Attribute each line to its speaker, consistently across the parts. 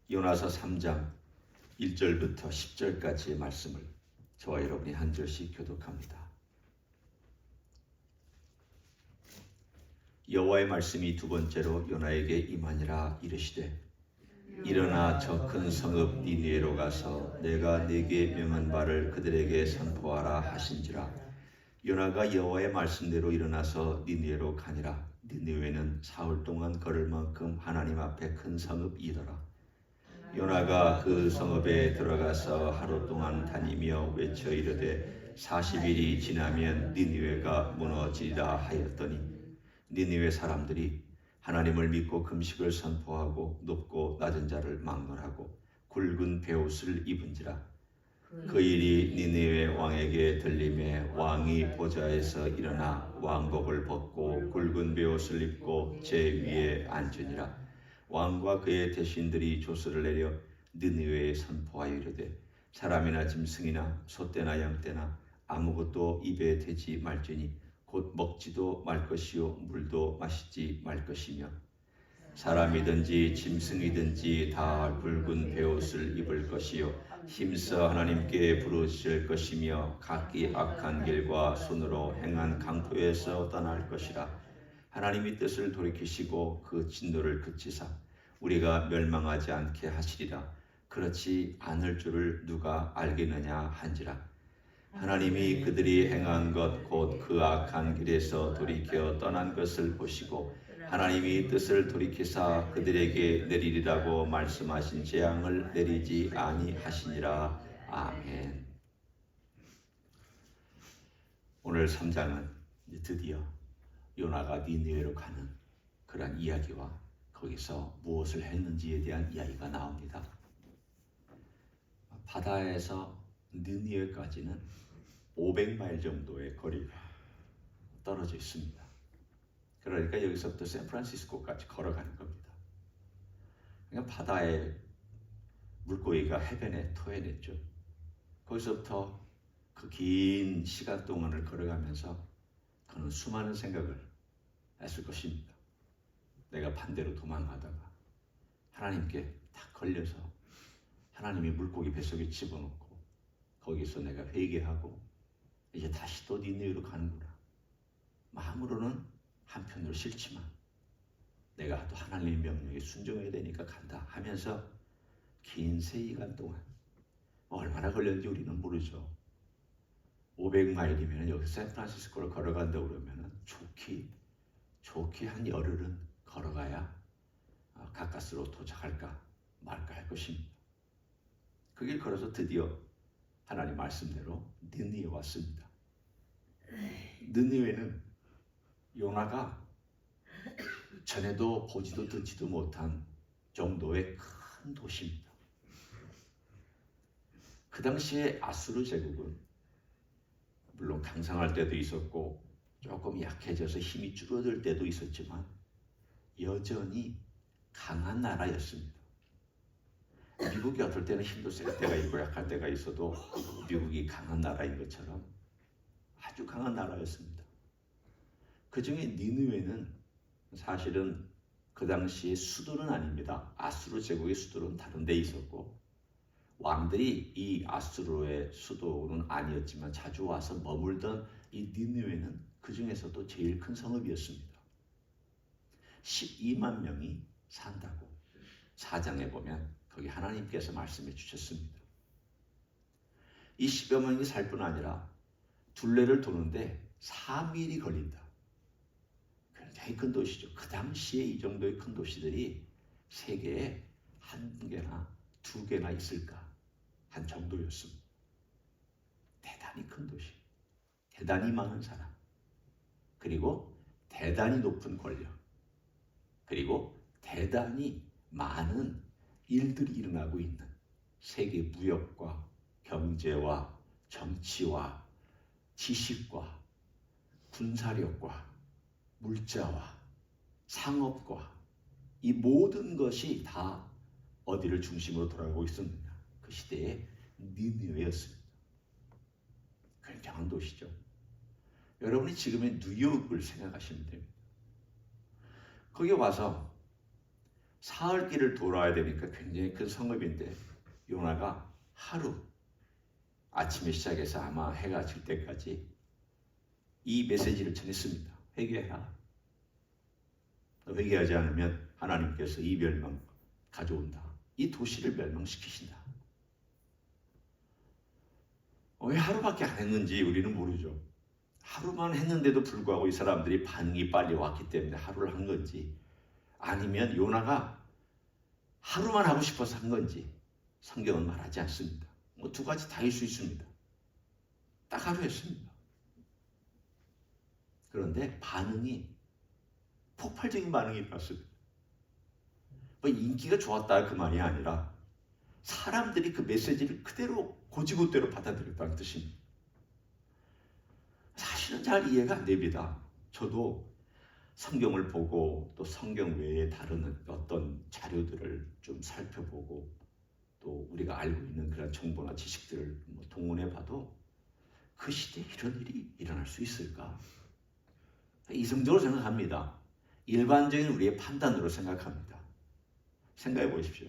Speaker 1: 요나서 3장 1절부터 10절까지의 말씀을 저와 여러분이 한 절씩 교독합니다. 여호와의 말씀이 두 번째로 요나에게 임하니라. 이르시되 일어나 저 큰 성읍 니느웨로 가서 내가 네게 명한 바를 그들에게 선포하라 하신지라. 요나가 여호와의 말씀대로 일어나서 니느웨로 가니라. 니느웨는 사흘 동안 걸을 만큼 하나님 앞에 큰 성읍이더라. 요나가 그 성읍에 들어가서 하루 동안 다니며 외쳐 이르되 40일이 지나면 니느웨가 무너지리라 하였더니 니느웨 사람들이 하나님을 믿고 금식을 선포하고 높고 낮은 자를 막론하고 굵은 베옷을 입은지라. 그 일이 니느웨 왕에게 들림에 왕이 보좌에서 일어나 왕복을 벗고 굵은 베옷을 입고 제 위에 앉으니라. 왕과 그의 대신들이 조서를 내려 니느웨에 선포하여 이르되 사람이나 짐승이나 소떼나 양떼나 아무것도 입에 대지 말지니 곧 먹지도 말 것이요 물도 마시지 말 것이며 사람이든지 짐승이든지 다 굵은 베옷을 입을 것이요 힘써 하나님께 부르실 것이며 각기 악한 길과 손으로 행한 강토에서 떠날 것이라. 하나님이 뜻을 돌이키시고 그 진노를 그치사 우리가 멸망하지 않게 하시리라. 그렇지 않을 줄을 누가 알겠느냐 한지라. 하나님이 그들이 행한 것 곧 그 악한 길에서 돌이켜 떠난 것을 보시고 하나님이 뜻을 돌이키사 그들에게 내리리라고 말씀하신 재앙을 내리지 아니하시니라. 아멘. 오늘 3장은 드디어 요나가 니느웨로 가는 그런 이야기와 거기서 무엇을 했는지에 대한 이야기가 나옵니다. 바다에서 니느웨까지는 500마일 정도의 거리가 떨어져 있습니다. 그러니까 여기서부터 샌프란시스코까지 걸어가는 겁니다. 그러니까 바다의 물고기가 해변에 토해냈죠. 거기서부터 그 긴 시간 동안을 걸어가면서 그는 수많은 생각을 했을 것입니다. 내가 반대로 도망가다가 하나님께 딱 걸려서 하나님이 물고기 뱃속에 집어넣고 거기서 내가 회개하고 이제 다시 또 니느웨로 가는구나. 마음으로는 한편으로 싫지만 내가 또 하나님의 명령에 순종해야 되니까 간다 하면서 긴 세기간 동안 얼마나 걸렸는지 우리는 모르죠. 500마일이면 여기서 샌프란시스코를 걸어간다고 그러면 좋게 한 열흘은 걸어가야 가까스로 도착할까 말까 할 것입니다. 그 길 걸어서 드디어 하나님 말씀대로 니느웨에 왔습니다. 니느웨는 요나가 전에도 보지도 듣지도 못한 정도의 큰 도시입니다. 그 당시에 아수르 제국은 물론 강성할 때도 있었고 조금 약해져서 힘이 줄어들 때도 있었지만 여전히 강한 나라였습니다. 미국이 어떨 때는 힘도 셀 때가 있고 약할 때가 있어도 미국이 강한 나라인 것처럼 아주 강한 나라였습니다. 그 중에 니느웨는 사실은 그 당시의 수도는 아닙니다. 아수르 제국의 수도는 다른 데 있었고 왕들이 이 아수르의 수도는 아니었지만 자주 와서 머물던 이 니느웨는 그 중에서도 제일 큰 성읍이었습니다. 12만 명이 산다고 4장에 보면 거기 하나님께서 말씀해 주셨습니다. 이 10여 명이 살 뿐 아니라 둘레를 도는데 3일이 걸린다. 굉장히 큰 도시죠. 그 당시에 이 정도의 큰 도시들이 세계에 한 개나 두 개나 있을까 한 정도였습니다. 대단히 큰 도시, 대단히 많은 사람, 그리고 대단히 높은 권력, 그리고 대단히 많은 일들이 일어나고 있는 세계 무역과 경제와 정치와 지식과 군사력과 물자와 상업과 이 모든 것이 다 어디를 중심으로 돌아가고 있었느냐? 그 시대의 니느웨였습니다. 굉장한 도시죠. 여러분이 지금의 뉴욕을 생각하시면 됩니다. 거기 와서 사흘 길을 돌아야 되니까 굉장히 큰 성읍인데 요나가 하루 아침에 시작해서 아마 해가 질 때까지 이 메시지를 전했습니다. 회개해라. 회개하지 않으면 하나님께서 이 멸망 가져온다. 이 도시를 멸망시키신다. 왜 하루밖에 안 했는지 우리는 모르죠. 하루만 했는데도 불구하고 이 사람들이 반응이 빨리 왔기 때문에 하루를 한 건지, 아니면 요나가 하루만 하고 싶어서 한 건지 성경은 말하지 않습니다. 뭐 두 가지 다일 수 있습니다. 딱 하루였습니다. 그런데 반응이 폭발적인 반응이 일어났습니다. 뭐 인기가 좋았다 그 말이 아니라 사람들이 그 메시지를 그대로 고지고대로 받아들였다는 뜻입니다. 사실은 잘 이해가 안 됩니다. 저도 성경을 보고 또 성경 외에 다른 어떤 자료들을 좀 살펴보고 또 우리가 알고 있는 그런 정보나 지식들을 동원해 봐도 그 시대에 이런 일이 일어날 수 있을까? 이성적으로 생각합니다. 일반적인 우리의 판단으로 생각합니다. 생각해 보십시오.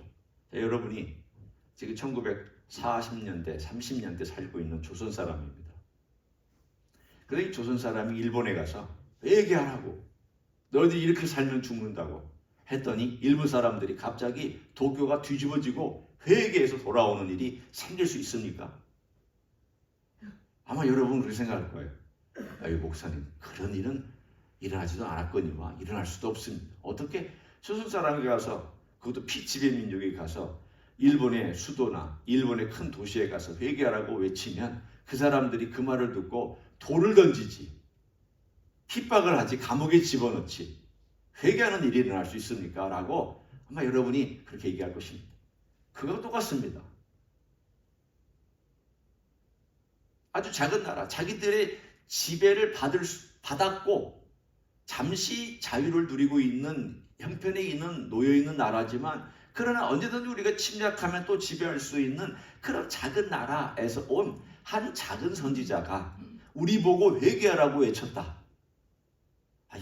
Speaker 1: 자, 여러분이 지금 1940년대, 30년대 살고 있는 조선 사람입니다. 그런데 이 조선 사람이 일본에 가서 얘기하라고, 너희들이 이렇게 살면 죽는다고 했더니 일본 사람들이 갑자기 도교가 뒤집어지고 회개해서 돌아오는 일이 생길 수 있습니까? 아마 여러분 그렇게 생각할 거예요. 아유 목사님, 그런 일은 일어나지도 않았거니와 일어날 수도 없습니다. 어떻게 조선 사람이 가서, 그것도 피지배 민족이 가서 일본의 수도나 일본의 큰 도시에 가서 회개하라고 외치면 그 사람들이 그 말을 듣고 돌을 던지지, 핍박을 하지, 감옥에 집어넣지, 회개하는 일이 일어날 수 있습니까? 라고 아마 여러분이 그렇게 얘기할 것입니다. 그거 똑같습니다. 아주 작은 나라, 자기들의 지배를 받았고 잠시 자유를 누리고 있는 형편에 있는 놓여있는 나라지만, 그러나 언제든지 우리가 침략하면 또 지배할 수 있는 그런 작은 나라에서 온 한 작은 선지자가 우리 보고 회개하라고 외쳤다.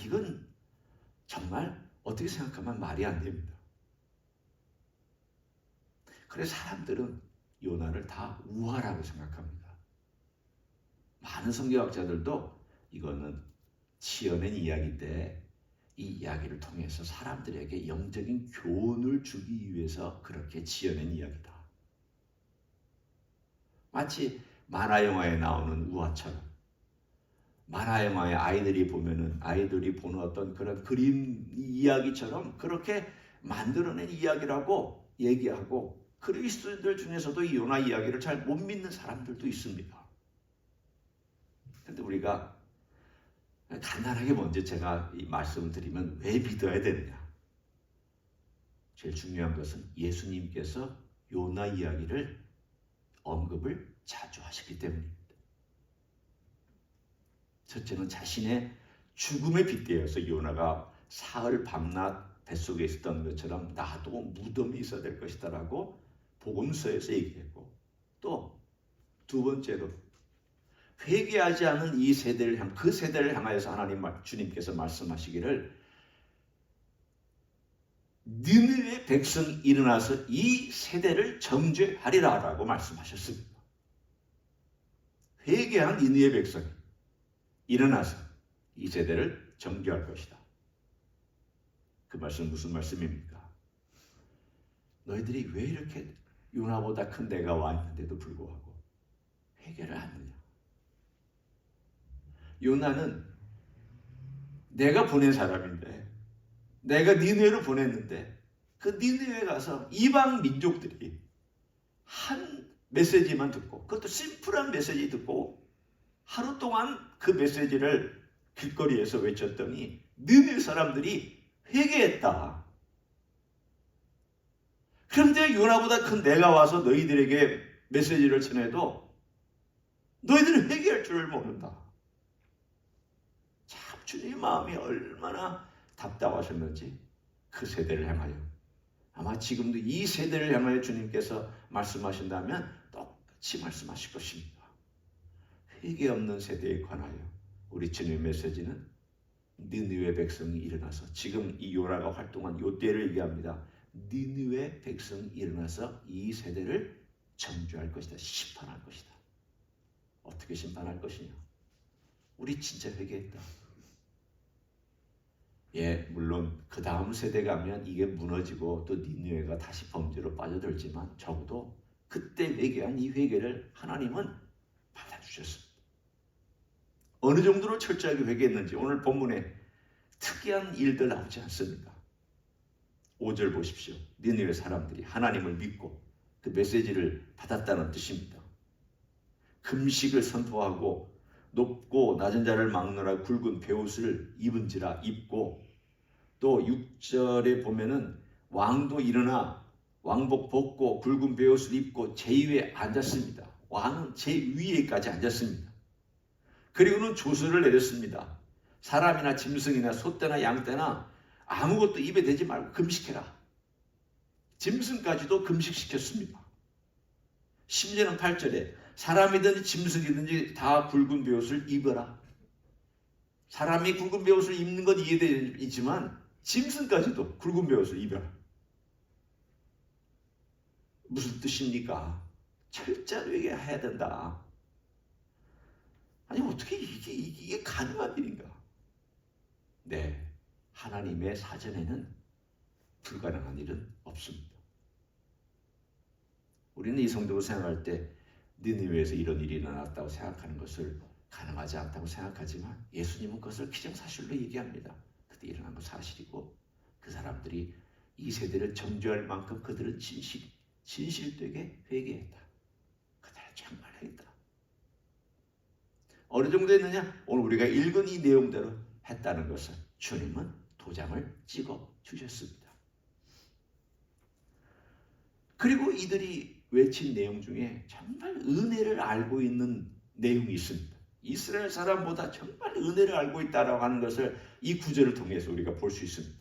Speaker 1: 이건 정말 어떻게 생각하면 말이 안 됩니다. 그래서 사람들은 요나를 다 우화라고 생각합니다. 많은 성경학자들도 이거는 지어낸 이야기인데 이 이야기를 통해서 사람들에게 영적인 교훈을 주기 위해서 그렇게 지어낸 이야기다. 마치 만화 영화에 나오는 우화처럼, 만화 영화에 아이들이 보는 어떤 그런 그림 이야기처럼 그렇게 만들어낸 이야기라고 얘기하고, 그리스도인들 중에서도 이 요나 이야기를 잘 못 믿는 사람들도 있습니다. 그런데 우리가 간단하게 먼저 제가 이 말씀을 드리면 왜 믿어야 되느냐? 제일 중요한 것은 예수님께서 요나 이야기를 언급을 자주 하시기 때문입니다. 첫째는 자신의 죽음에 빗대어서 요나가 사흘 밤낮 뱃속에 있었던 것처럼 나도 무덤에 있어야 될 것이다 라고 복음서에서 얘기했고, 또 두 번째로 회개하지 않은 이 세대를 그 세대를 향하여서 주님께서 말씀하시기를 니느웨 백성이 일어나서 이 세대를 정죄하리라 라고 말씀하셨습니다. 회개한 니느웨 백성이 일어나서 이 세대를 정죄할 것이다. 그 말씀은 무슨 말씀입니까? 너희들이 왜 이렇게 요나보다 큰 내가 와 있는데도 불구하고 회개를 하느냐? 요나는 내가 보낸 사람인데, 내가 니느웨로 보냈는데 그 니느웨에 가서 이방 민족들이 한 메시지만 듣고, 그것도 심플한 메시지 듣고 하루 동안 그 메시지를 길거리에서 외쳤더니 니느웨 사람들이 회개했다. 그런데 요나보다 큰 내가 와서 너희들에게 메시지를 전해도 너희들은 회개할 줄을 모른다. 참 주님의 마음이 얼마나 답답하셨는지 그 세대를 향하여, 아마 지금도 이 세대를 향하여 주님께서 말씀하신다면 똑같이 말씀하실 것입니다. 회개 없는 세대에 관하여 우리 주님의 메시지는 니느웨 백성이 일어나서, 지금 이 요나가 활동한 요 때를 얘기합니다. 니느웨 백성이 일어나서 이 세대를 정죄할 것이다. 심판할 것이다. 어떻게 심판할 것이냐? 우리 진짜 회개했다. 예, 물론 그 다음 세대 가면 이게 무너지고 또 니느웨가 다시 범죄로 빠져들지만 적어도 그때 회개한 이 회개를 하나님은 받아주셨습니다. 어느 정도로 철저하게 회개했는지 오늘 본문에 특이한 일들 나오지 않습니까? 5절 보십시오. 니느웨 사람들이 하나님을 믿고 그 메시지를 받았다는 뜻입니다. 금식을 선포하고 높고 낮은 자를 막느라 굵은 베옷을 입은지라 입고, 또 6절에 보면은 왕도 일어나 왕복 벗고 굵은 베옷을 입고 제위에 앉았습니다. 왕은 제위에까지 앉았습니다. 그리고는 조서를 내렸습니다. 사람이나 짐승이나 소떼나 양떼나 아무것도 입에 대지 말고 금식해라. 짐승까지도 금식시켰습니다. 심지어는 8절에 사람이든지 짐승이든지 다 굵은 베옷을 입어라. 사람이 굵은 베옷을 입는 건 이해되지만 짐승까지도 굵은 베옷을 입어라. 무슨 뜻입니까? 철저하게 해야 된다. 아니 어떻게 이게 가능한 일인가? 네, 하나님의 사전에는 불가능한 일은 없습니다. 우리는 이 성도를 생각할 때 니느웨에서 이런 일이 일어났다고 생각하는 것을 가능하지 않다고 생각하지만 예수님은 그것을 기정사실로 얘기합니다. 그때 일어난 건 사실이고 그 사람들이 이 세대를 정죄할 만큼 그들은 진실되게 회개했다. 그들은 정말했다. 어느 정도 했느냐? 오늘 우리가 읽은 이 내용대로 했다는 것을 주님은 도장을 찍어 주셨습니다. 그리고 이들이 외친 내용 중에 정말 은혜를 알고 있는 내용이 있습니다. 이스라엘 사람보다 정말 은혜를 알고 있다라고 하는 것을 이 구절을 통해서 우리가 볼 수 있습니다.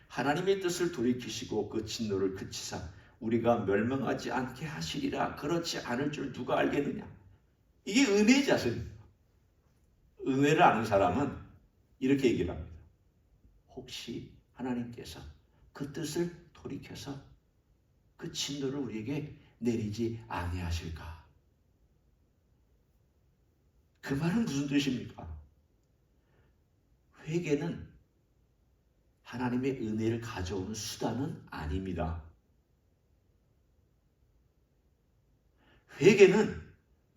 Speaker 1: 하나님의 뜻을 돌이키시고 그 진노를 그치사 우리가 멸망하지 않게 하시리라. 그렇지 않을 줄 누가 알겠느냐. 이게 은혜의 자세입니다. 은혜를 아는 사람은 이렇게 얘기를 합니다. 혹시 하나님께서 그 뜻을 돌이켜서 그 진노를 우리에게 내리지 아니하실까? 그 말은 무슨 뜻입니까? 회개는 하나님의 은혜를 가져오는 수단은 아닙니다. 회개는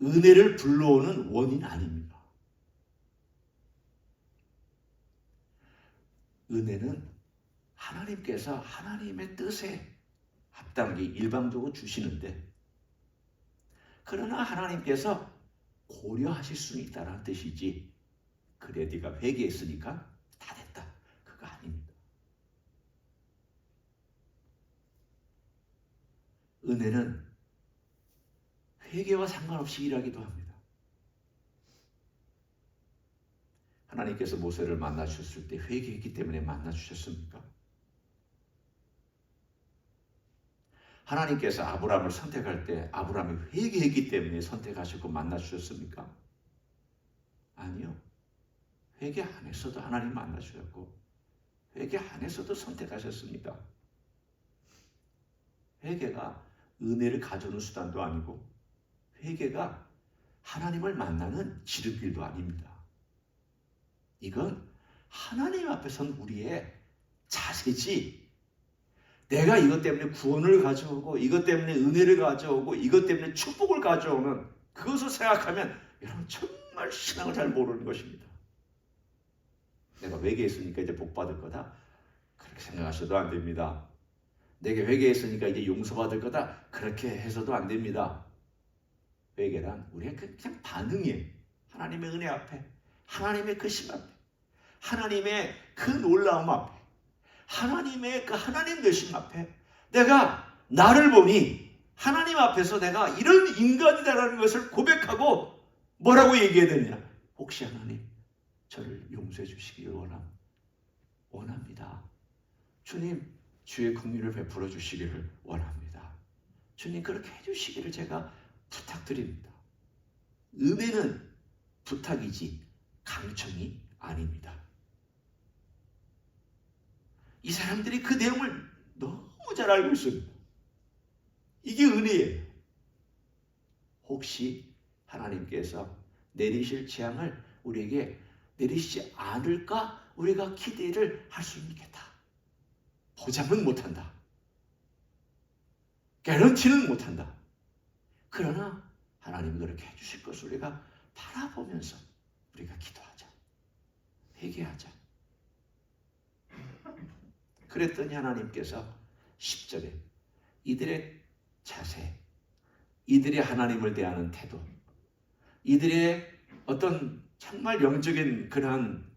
Speaker 1: 은혜를 불러오는 원인 아닙니다. 은혜는 하나님께서 하나님의 뜻에 합당하게 일방적으로 주시는데, 그러나 하나님께서 고려하실 수는 있다는 뜻이지, 그래 네가 회개했으니까 다 됐다, 그거 아닙니다. 은혜는 회개와 상관없이 일하기도 합니다. 하나님께서 모세를 만나 주셨을 때 회개했기 때문에 만나 주셨습니까? 하나님께서 아브라함을 선택할 때 아브라함이 회개했기 때문에 선택하셨고 만나 주셨습니까? 아니요. 회개 안 했어도 하나님 만나 주셨고 회개 안 했어도 선택하셨습니다. 회개가 은혜를 가져오는 수단도 아니고 회개가 하나님을 만나는 지름길도 아닙니다. 이건 하나님 앞에 선 우리의 자세지, 내가 이것 때문에 구원을 가져오고 이것 때문에 은혜를 가져오고 이것 때문에 축복을 가져오는 그것을 생각하면 여러분 정말 신앙을 잘 모르는 것입니다. 내가 회개했으니까 이제 복 받을 거다, 그렇게 생각하셔도 안 됩니다. 내게 회개했으니까 이제 용서받을 거다, 그렇게 해서도 안 됩니다. 회개란 우리의 그냥 반응이에요. 하나님의 은혜 앞에, 하나님의 그 심 앞에, 하나님의 그 놀라움 앞에, 하나님의 그 하나님 되심 앞에 내가 나를 보니 하나님 앞에서 내가 이런 인간이다라는 것을 고백하고 뭐라고 얘기해야 되느냐? 혹시 하나님 저를 용서해 주시기를 원합니다. 주님 주의 긍휼을 베풀어 주시기를 원합니다. 주님 그렇게 해주시기를 제가 부탁드립니다. 은혜는 부탁이지 강청이 아닙니다. 이 사람들이 그 내용을 너무 잘 알고 있습니다. 이게 은혜예요. 혹시 하나님께서 내리실 재앙을 우리에게 내리시지 않을까 우리가 기대를 할 수 있겠다. 보장은 못한다. 개런티는 못한다. 그러나 하나님이 그렇게 해주실 것을 우리가 바라보면서 우리가 기도하자. 회개하자. 그랬더니 하나님께서 10절에 이들의 자세, 이들의 하나님을 대하는 태도, 이들의 어떤 정말 영적인 그러한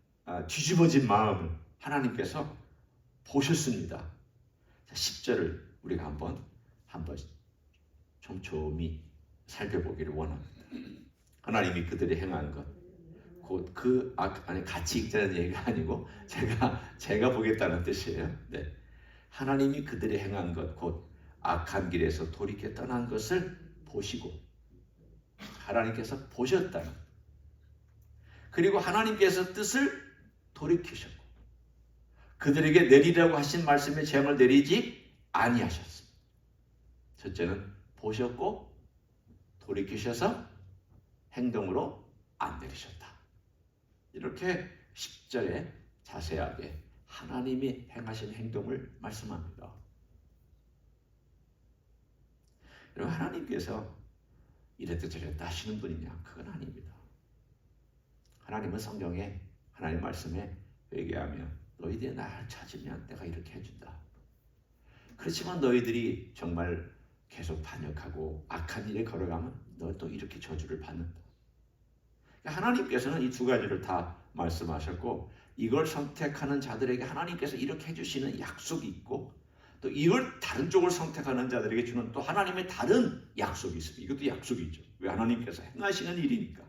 Speaker 1: 뒤집어진 마음을 하나님께서 보셨습니다. 10절을 우리가 한번 촘촘히 살펴보기를 원합니다. 하나님이 그들이 행한 것, 곧 그 아니 같이 읽자는 얘기가 아니고 제가 보겠다는 뜻이에요. 네. 하나님이 그들이 행한 것, 곧 악한 길에서 돌이켜 떠난 것을 보시고 하나님께서 보셨다는, 그리고 하나님께서 뜻을 돌이키셨고 그들에게 내리라고 하신 말씀에 재앙을 내리지 아니하셨습니다. 첫째는 보셨고 돌이키셔서 행동으로 안 내리셨다. 이렇게 10절에 자세하게 하나님이 행하신 행동을 말씀합니다. 여러분, 하나님께서 이랬다 저랬다 하시는 분이냐? 그건 아닙니다. 하나님은 성경에 하나님 말씀에 회개하며 너희들이 나를 찾으면 내가 이렇게 해준다. 그렇지만 너희들이 정말 계속 반역하고 악한 일에 걸어가면 너 또 이렇게 저주를 받는다. 하나님께서는 이 두 가지를 다 말씀하셨고 이걸 선택하는 자들에게 하나님께서 이렇게 해주시는 약속이 있고 또 이걸 다른 쪽을 선택하는 자들에게 주는 또 하나님의 다른 약속이 있습니다. 이것도 약속이죠. 왜? 하나님께서 행하시는 일이니까.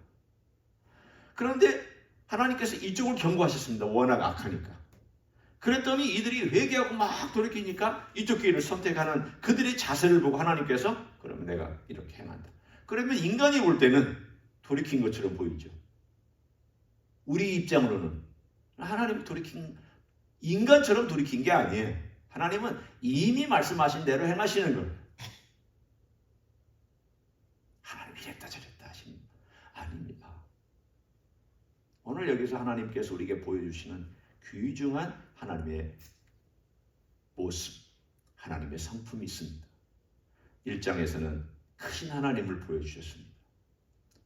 Speaker 1: 그런데 하나님께서 이쪽을 경고하셨습니다. 워낙 악하니까. 그랬더니 이들이 회개하고 막 돌이키니까 이쪽 길을 선택하는 그들의 자세를 보고 하나님께서 그러면 내가 이렇게 행한다. 그러면 인간이 볼 때는 돌이킨 것처럼 보이죠. 우리 입장으로는 하나님이 인간처럼 돌이킨 게 아니에요. 하나님은 이미 말씀하신 대로 행하시는 거예요. 하나님이 이랬다 저랬다 하십니다. 아닙니다. 오늘 여기서 하나님께서 우리에게 보여주시는 귀중한 하나님의 모습, 하나님의 성품이 있습니다. 1장에서는 크신 하나님을 보여주셨습니다.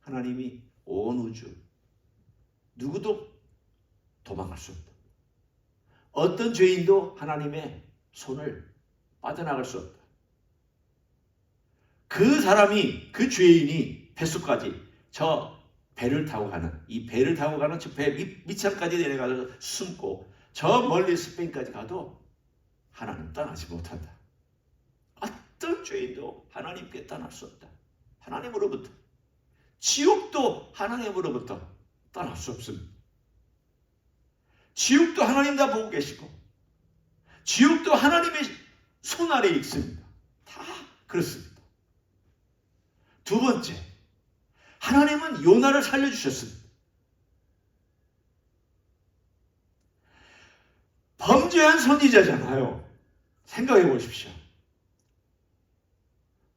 Speaker 1: 하나님이 온 우주 누구도 도망갈 수 없다. 어떤 죄인도 하나님의 손을 빠져나갈 수 없다. 그 사람이, 그 죄인이 뱃속까지 저 배를 타고 가는, 이 배를 타고 가는 저 배 밑창까지 내려가서 숨고 저 멀리 스페인까지 가도 하나님 떠나지 못한다. 어떤 죄인도 하나님께 떠날 수 없다. 하나님으로부터. 지옥도 하나님으로부터 떠날 수 없습니다. 지옥도 하나님 다 보고 계시고 지옥도 하나님의 손 아래에 있습니다. 다 그렇습니다. 두 번째, 하나님은 요나를 살려주셨습니다. 범죄한 선지자잖아요. 생각해 보십시오.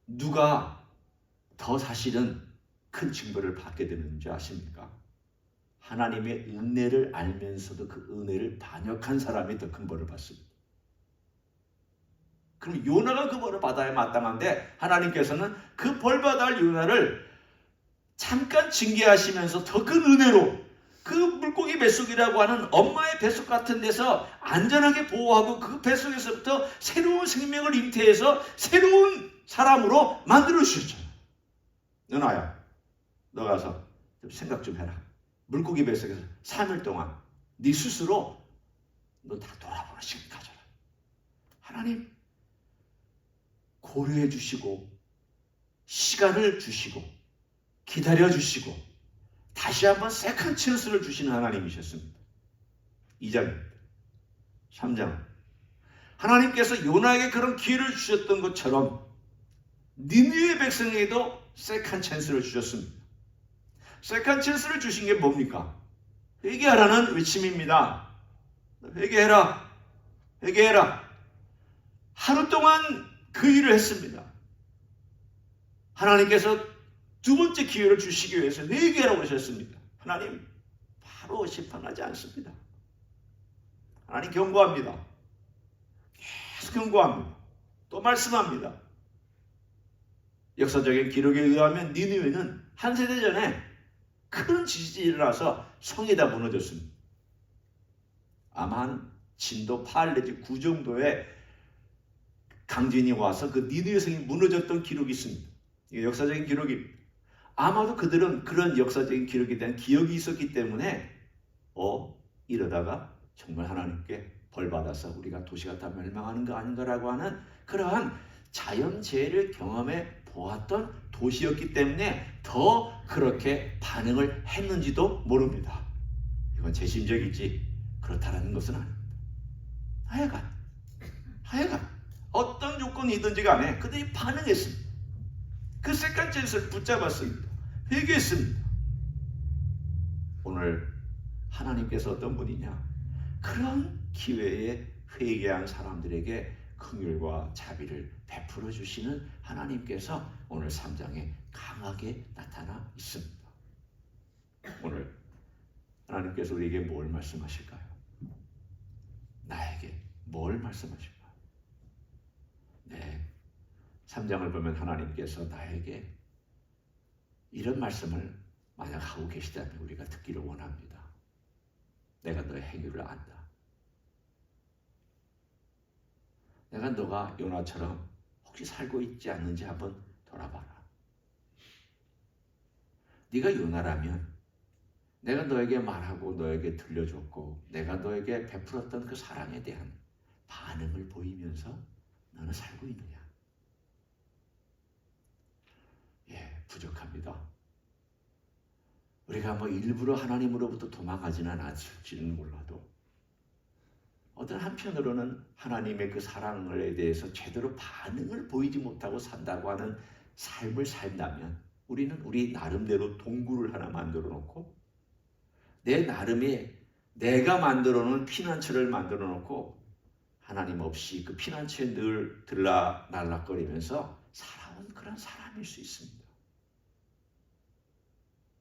Speaker 1: 누가 더 사실은 큰 증거를 받게 되는 줄 아십니까? 하나님의 은혜를 알면서도 그 은혜를 반역한 사람이 더 큰 벌을 받습니다. 그럼 요나가 그 벌을 받아야 마땅한데 하나님께서는 그 벌 받아야 할 요나를 잠깐 징계하시면서 더 큰 은혜로 그 물고기 뱃속이라고 하는 엄마의 뱃속 같은 데서 안전하게 보호하고 그 뱃속에서부터 새로운 생명을 잉태해서 새로운 사람으로 만들어 주셨잖아요. 요나야, 너 가서 좀 생각 좀 해라. 물고기 뱃속에서 3일 동안 네 스스로 너 다 돌아보는 시간 가져라. 하나님 고려해 주시고 시간을 주시고 기다려 주시고 다시 한번 세컨 찬스를 주시는 하나님이셨습니다. 2장입니다. 3장. 하나님께서 요나에게 그런 기회를 주셨던 것처럼 니느웨 백성에게도 세컨 찬스를 주셨습니다. 세컨 찬스를 주신 게 뭡니까? 회개하라는 외침입니다. 회개해라. 회개해라. 하루 동안 그 일을 했습니다. 하나님께서 두 번째 기회를 주시기 위해서 4개라고 하셨습니다. 하나님 바로 심판하지 않습니다. 하나님 경고합니다. 계속 경고합니다. 또 말씀합니다. 역사적인 기록에 의하면 니느웨는 한 세대 전에 큰 지진이 일어나서 성이 다 무너졌습니다. 아마 한 진도 8 내지 9 정도의 강진이 와서 그 니느웨 성이 무너졌던 기록이 있습니다. 이게 역사적인 기록입니다. 아마도 그들은 그런 역사적인 기록에 대한 기억이 있었기 때문에 이러다가 정말 하나님께 벌받아서 우리가 도시가 다 멸망하는 거 아닌가라고 하는 그러한 자연재해를 경험해 보았던 도시였기 때문에 더 그렇게 반응을 했는지도 모릅니다. 이건 제 심적이지 그렇다는 것은 아닙니다. 하여간 어떤 조건이든지 간에 그들이 반응했습니다. 그 세컨 찬스를 붙잡았습니다. 회개했습니다. 오늘 하나님께서 어떤 분이냐? 그런 기회에 회개한 사람들에게 긍휼과 자비를 베풀어 주시는 하나님께서 오늘 3장에 강하게 나타나 있습니다. 오늘 하나님께서 우리에게 뭘 말씀하실까요? 나에게 뭘 말씀하실까요? 네, 3장을 보면 하나님께서 나에게 이런 말씀을 만약 하고 계시다면 우리가 듣기를 원합니다. 내가 너의 행위를 안다. 내가 너가 요나처럼 혹시 살고 있지 않는지 한번 돌아봐라. 네가 요나라면 내가 너에게 말하고 너에게 들려줬고 내가 너에게 베풀었던 그 사랑에 대한 반응을 보이면서 너는 살고 있느냐? 부족합니다. 우리가 일부러 하나님으로부터 도망가지는 않을지는 몰라도 어떤 한편으로는 하나님의 그 사랑에 대해서 제대로 반응을 보이지 못하고 산다고 하는 삶을 산다면 우리는 우리 나름대로 동굴을 하나 만들어 놓고 내 나름의 내가 만들어 놓은 피난처를 만들어 놓고 하나님 없이 그 피난처에 늘 들락날락거리면서 살아온 그런 사람일 수 있습니다.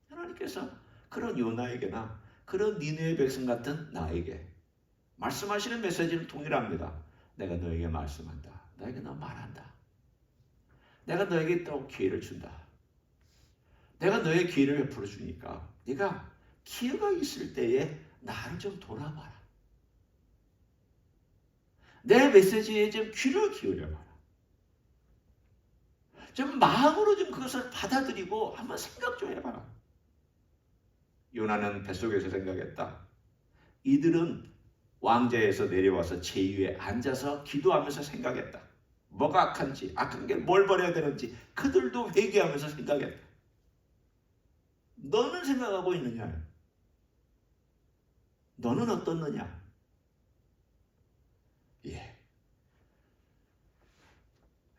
Speaker 1: 하나님께서 그런 요나에게나 그런 니느웨 백성 같은 나에게 말씀하시는 메시지는 동일합니다. 내가 너에게 말씀한다. 너에게 너 말한다. 내가 너에게 또 기회를 준다. 내가 너의 기회를 베풀어 주니까 네가 기회가 있을 때에 나를 좀 돌아봐라. 내 메시지에 좀 귀를 기울여봐라. 좀 마음으로 좀 그것을 받아들이고 한번 생각 좀 해봐라. 요나는 뱃속에서 생각했다. 이들은 왕좌에서 내려와서 제위에 앉아서 기도하면서 생각했다. 뭐가 악한지, 악한 게 뭘 버려야 되는지 그들도 회개하면서 생각했다. 너는 생각하고 있느냐? 너는 어떻느냐?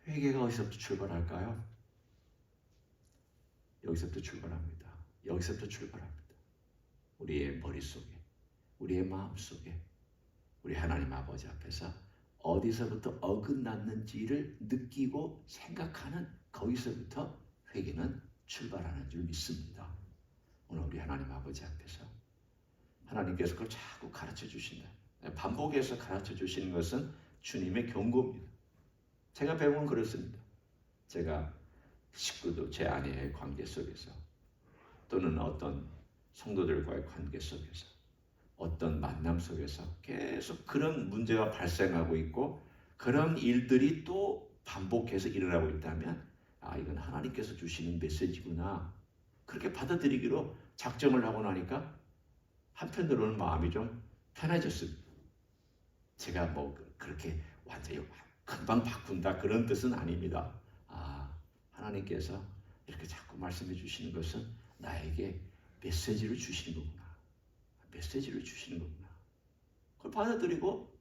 Speaker 1: 회개가 어디서부터 출발할까요? 여기서부터 출발합니다. 여기서부터 출발합니다. 우리의 머릿속에, 우리의 마음속에 우리 하나님 아버지 앞에서 어디서부터 어긋났는지를 느끼고 생각하는 거기서부터 회개는 출발하는 줄 믿습니다. 오늘 우리 하나님 아버지 앞에서 하나님께서 그걸 자꾸 가르쳐 주신다. 반복해서 가르쳐 주시는 것은 주님의 경고입니다. 제가 배우면 그렇습니다. 제가 식구도 제 아내의 관계 속에서 또는 어떤 성도들과의 관계 속에서 어떤 만남 속에서 계속 그런 문제가 발생하고 있고 그런 일들이 또 반복해서 일어나고 있다면 이건 하나님께서 주시는 메시지구나 그렇게 받아들이기로 작정을 하고 나니까 한편으로는 마음이 좀 편해졌습니다. 제가 그렇게 완전히 금방 바꾼다 그런 뜻은 아닙니다. 하나님께서 이렇게 자꾸 말씀해 주시는 것은 나에게 메시지를 주시는 거구나. 메시지를 주시는 거구나. 그걸 받아들이고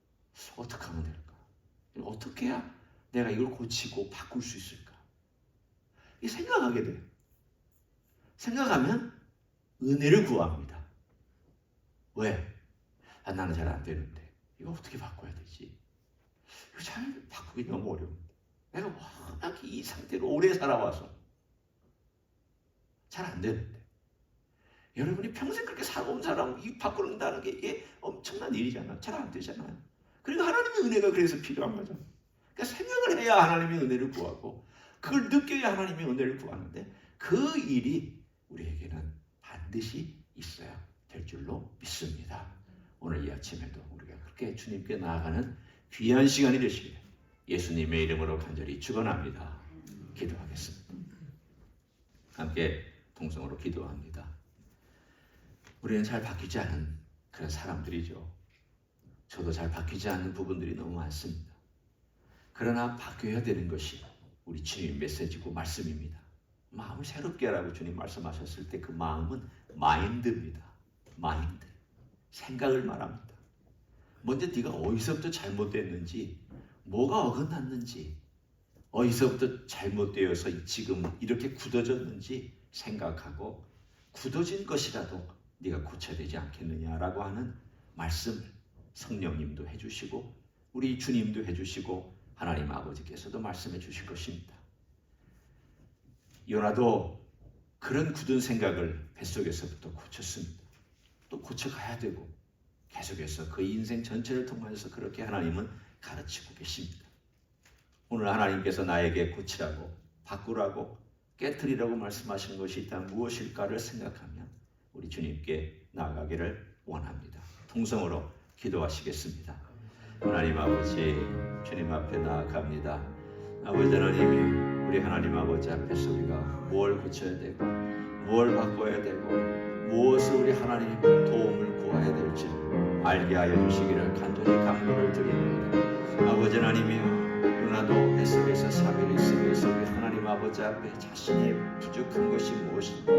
Speaker 1: 어떻게 하면 될까? 어떻게 해야 내가 이걸 고치고 바꿀 수 있을까? 이 생각하게 돼요. 생각하면 은혜를 구합니다. 왜? 나는 잘 안 되는데 이거 어떻게 바꿔야 되지? 이거 잘 바꾸기 너무 어려웁니다. 내가 워낙 이 상태로 오래 살아와서 잘 안 되는데, 여러분이 평생 그렇게 살아온 사람 이 바꾸는다는 게 이게 엄청난 일이잖아요. 잘 안 되잖아요. 그러니까 하나님의 은혜가 그래서 필요한 거죠. 그러니까 생각을 해야 하나님의 은혜를 구하고, 그걸 느껴야 하나님의 은혜를 구하는데, 그 일이 우리에게는 반드시 있어야 될 줄로 믿습니다. 오늘 이 아침에도 우리가 그렇게 주님께 나아가는 귀한 시간이 되시길 예수님의 이름으로 간절히 축원합니다. 기도하겠습니다. 함께 동성으로 기도합니다. 우리는 잘 바뀌지 않은 그런 사람들이죠. 저도 잘 바뀌지 않는 부분들이 너무 많습니다. 그러나 바뀌어야 되는 것이 우리 주님의 메시지고 말씀입니다. 마음을 새롭게 하라고 주님 말씀하셨을 때 그 마음은 마인드입니다. 마인드. 생각을 말합니다. 먼저 네가 어디서부터 잘못됐는지, 뭐가 어긋났는지, 어디서부터 잘못되어서 지금 이렇게 굳어졌는지 생각하고, 굳어진 것이라도 네가 고쳐야 되지 않겠느냐라고 하는 말씀을 성령님도 해주시고 우리 주님도 해주시고 하나님 아버지께서도 말씀해 주실 것입니다. 요나도 그런 굳은 생각을 뱃속에서부터 고쳤습니다. 또 고쳐가야 되고 계속해서 그 인생 전체를 통해서 그렇게 하나님은 가르치고 계십니다. 오늘 하나님께서 나에게 고치라고, 바꾸라고, 깨트리라고 말씀하신 것이 있다면 무엇일까를 생각하면 우리 주님께 나아가기를 원합니다. 통성으로 기도하시겠습니다. 하나님 아버지, 주님 앞에 나아갑니다. 아버지 하나님이 우리 하나님 아버지 앞에서 우리가 무엇을 고쳐야 되고 무엇을 바꿔야 되고 무엇을 우리 하나님 도움을 구해야 될지 알게 하여 주시기를 간절히 간구를 드립니다. 아버지 하나님이여, 요나도 뱃속에서 3일 있으면서 우리 하나님 아버지 앞에 자신의 부족한 것이 무엇인가,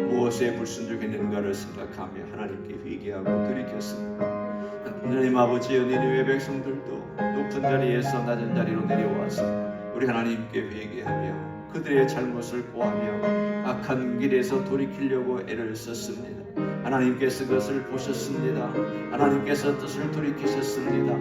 Speaker 1: 무엇에 불순종했는가를 생각하며 하나님께 회개하고 돌이켰습니다. 하나님 아버지여, 니느웨 백성들도 높은 자리에서 낮은 자리로 내려와서 우리 하나님께 회개하며 그들의 잘못을 고하며 악한 길에서 돌이키려고 애를 썼습니다. 하나님께서 그것을 보셨습니다. 하나님께서 뜻을 돌이키셨습니다.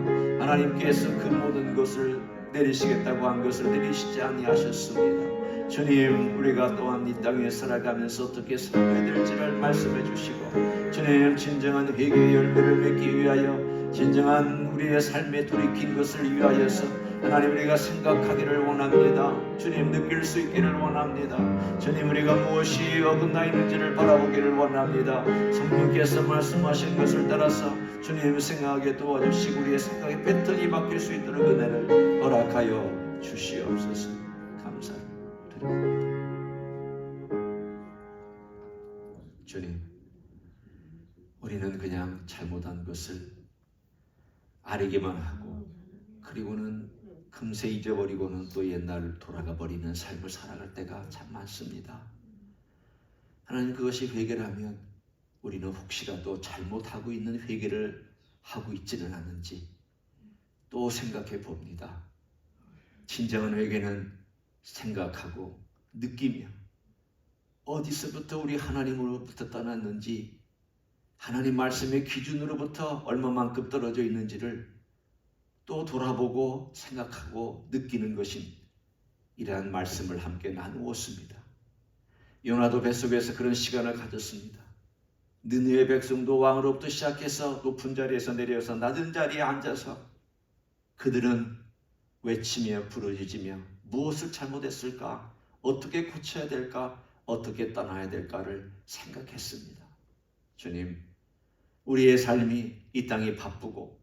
Speaker 1: 하나님께서 그 모든 것을 내리시겠다고 한 것을 내리시지 아니하셨습니다. 주님, 우리가 또한 이 땅에 살아가면서 어떻게 살아야 될지를 말씀해 주시고, 주님, 진정한 회개의 열매를 맺기 위하여 진정한 우리의 삶에 돌이킨 것을 위하여서 하나님, 우리가 생각하기를 원합니다. 주님, 느낄 수 있기를 원합니다. 주님, 우리가 무엇이 어긋나 있는지를 바라보기를 원합니다. 성령께서 말씀하신 것을 따라서 주님 생각하게 도와주시고 우리의 생각의 패턴이 바뀔 수 있도록 은혜를 허락하여 주시옵소서. 감사드립니다. 주님, 우리는 그냥 잘못한 것을 아뢰기만 하고 그리고는 금세 잊어버리고는 또 옛날 돌아가 버리는 삶을 살아갈 때가 참 많습니다. 하나님, 그것이 회개라면 우리는 혹시라도 잘못하고 있는 회개를 하고 있지는 않은지 또 생각해 봅니다. 진정한 회개는 생각하고 느끼며 어디서부터 우리 하나님으로부터 떠났는지, 하나님 말씀의 기준으로부터 얼마만큼 떨어져 있는지를 또 돌아보고 생각하고 느끼는 것입니다. 이러한 말씀을 함께 나누었습니다. 요나도 뱃속에서 그런 시간을 가졌습니다. 느느웨 백성도 왕으로부터 시작해서 높은 자리에서 내려서 낮은 자리에 앉아서 그들은 외치며 부르짖으며 무엇을 잘못했을까, 어떻게 고쳐야 될까, 어떻게 떠나야 될까를 생각했습니다. 주님, 우리의 삶이 이 땅이 바쁘고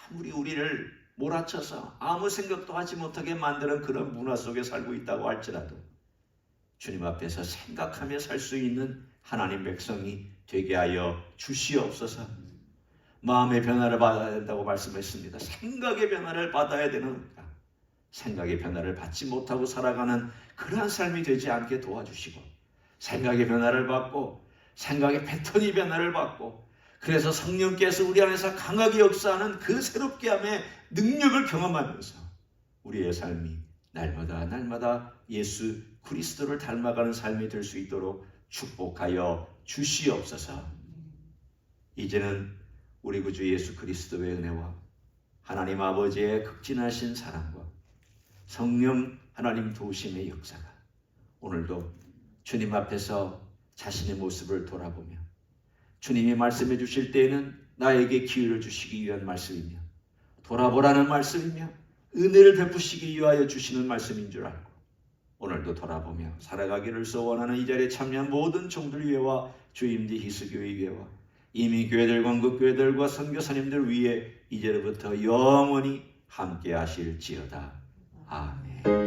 Speaker 1: 아무리 우리를 몰아쳐서 아무 생각도 하지 못하게 만드는 그런 문화 속에 살고 있다고 할지라도 주님 앞에서 생각하며 살 수 있는 하나님 백성이 되게 하여 주시옵소서. 마음의 변화를 받아야 된다고 말씀했습니다. 생각의 변화를 받아야 되는가, 생각의 변화를 받지 못하고 살아가는 그러한 삶이 되지 않게 도와주시고, 생각의 변화를 받고 생각의 패턴이 변화를 받고, 그래서 성령께서 우리 안에서 강하게 역사하는 그 새롭게 함의 능력을 경험하면서 우리의 삶이 날마다 날마다 예수 그리스도를 닮아가는 삶이 될 수 있도록 축복하여 주시옵소서. 이제는 우리 구주 예수 그리스도의 은혜와 하나님 아버지의 극진하신 사랑과 성령 하나님 도우심의 역사가 오늘도 주님 앞에서 자신의 모습을 돌아보며 주님이 말씀해 주실 때에는 나에게 기회를 주시기 위한 말씀이며 돌아보라는 말씀이며 은혜를 베푸시기 위하여 주시는 말씀인 줄 알고 오늘도 돌아보며 살아가기를 소원하는 이 자리에 참여한 모든 종들 위에와 주임지 희수교회 위에와 이미 교회들과 한국교회들과 선교사님들 위에 이제부터 영원히 함께 하실지어다. 아멘.